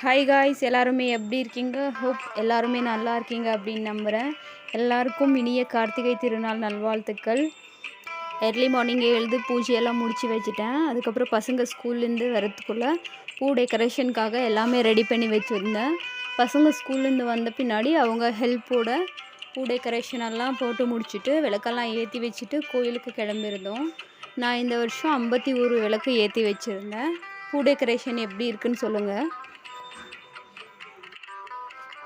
Hi guys, எல்லாருமே எப்படி இருக்கீங்க? ஹோப் எல்லாருமே நல்லா இருக்கீங்க அப்படின்னு நம்புகிறேன். எல்லாருக்கும் இனிய கார்த்திகை திருநாள் நல்வாழ்த்துக்கள். எர்லி மார்னிங் எழுந்து பூஜையெல்லாம் முடித்து வச்சுட்டேன். அதுக்கப்புறம் பசங்க ஸ்கூல்லேருந்து வரத்துக்குள்ளே பூ டெக்கரேஷனுக்காக எல்லாமே ரெடி பண்ணி வச்சுருந்தேன். பசங்க ஸ்கூல்லேருந்து வந்த பின்னாடி அவங்க ஹெல்ப்போட பூ டெக்கரேஷனெல்லாம் போட்டு முடிச்சுட்டு விளக்கெல்லாம் ஏற்றி வச்சுட்டு கோயிலுக்கு கிளம்பியிருந்தோம். நான் இந்த வருஷம் 51 விளக்கு ஏற்றி வச்சுருந்தேன். பூ டெக்கரேஷன் எப்படி இருக்குன்னு சொல்லுங்கள்.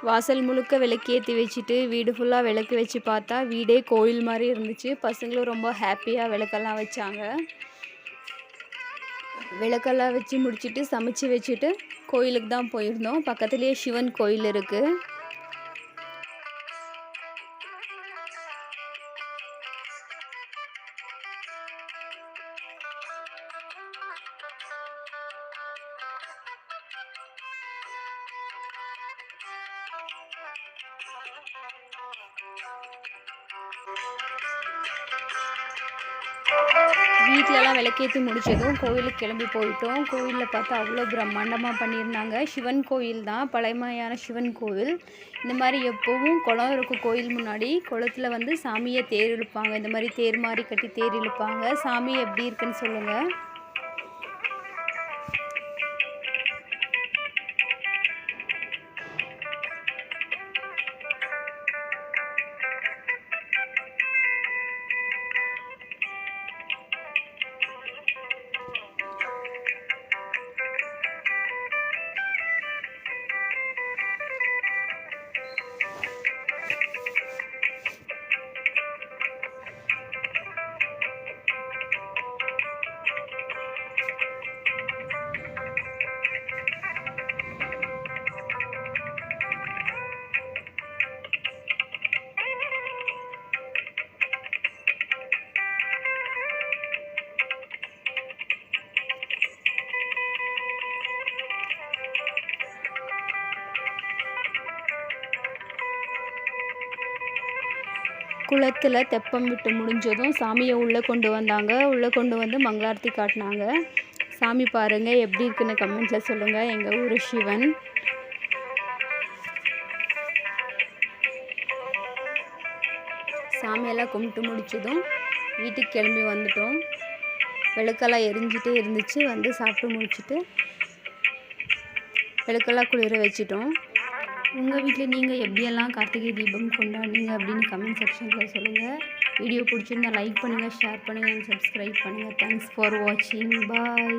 வாசல் முழுக்க விளக்கேற்றி வச்சுட்டு வீடு ஃபுல்லாக விளக்கு வச்சு பார்த்தா வீடே கோயில் மாதிரி இருந்துச்சு. பசங்களும் ரொம்ப ஹாப்பியாக விளக்கெல்லாம் வச்சாங்க. விளக்கெல்லாம் வச்சு முடிச்சுட்டு சமைச்சு வச்சுட்டு கோயிலுக்கு தான் போயிருந்தோம். பக்கத்துலேயே சிவன் கோயில் இருக்குது. வீட்டிலலாம் விளக்கேற்றி முடித்ததும் கோயிலுக்கு கிளம்பி போயிட்டோம். கோயிலில் பார்த்தா அவ்வளோ பிரம்மாண்டமாக பண்ணியிருந்தாங்க. சிவன் கோயில் தான், பழமையான சிவன் கோவில். இந்த மாதிரி எப்போவும் குளம் இருக்கும் கோயில் முன்னாடி. குளத்தில் வந்து சாமியை தேர் இழுப்பாங்க. இந்த மாதிரி தேர் மாதிரி கட்டி தேர் இழுப்பாங்க. சாமி எப்படி இருக்குன்னு சொல்லுங்கள். குளத்தில் தெப்பம் விட்டு முடிஞ்சதும் சாமியை உள்ளே கொண்டு வந்தாங்க. உள்ளே கொண்டு வந்து மங்களாரத்தி காட்டினாங்க. சாமி பாருங்கள் எப்படி இருக்குன்னு கமெண்ட்டில் சொல்லுங்கள். எங்கள் ஊர் சிவன். சாமியெல்லாம் கும்பிட்டு முடிச்சதும் வீட்டுக்கு கிளம்பி வந்துட்டோம். விளக்கெல்லாம் எரிஞ்சிட்டே இருந்துச்சு. வந்து சாப்பிட்டு முடிச்சுட்டு விளக்கெல்லாம் குளிர வச்சிட்டோம். உங்கள் வீட்டில் நீங்கள் எப்படியெல்லாம் கார்த்திகை தீபம் கொண்டாடினீங்க அப்படின்னு கமெண்ட் செக்ஷனில் சொல்லுங்கள். வீடியோ பிடிச்சிருந்தா லைக் பண்ணுங்கள், ஷேர் பண்ணுங்கள், சப்ஸ்கிரைப் பண்ணுங்கள். தேங்க்ஸ் ஃபார் வாட்சிங். பாய்.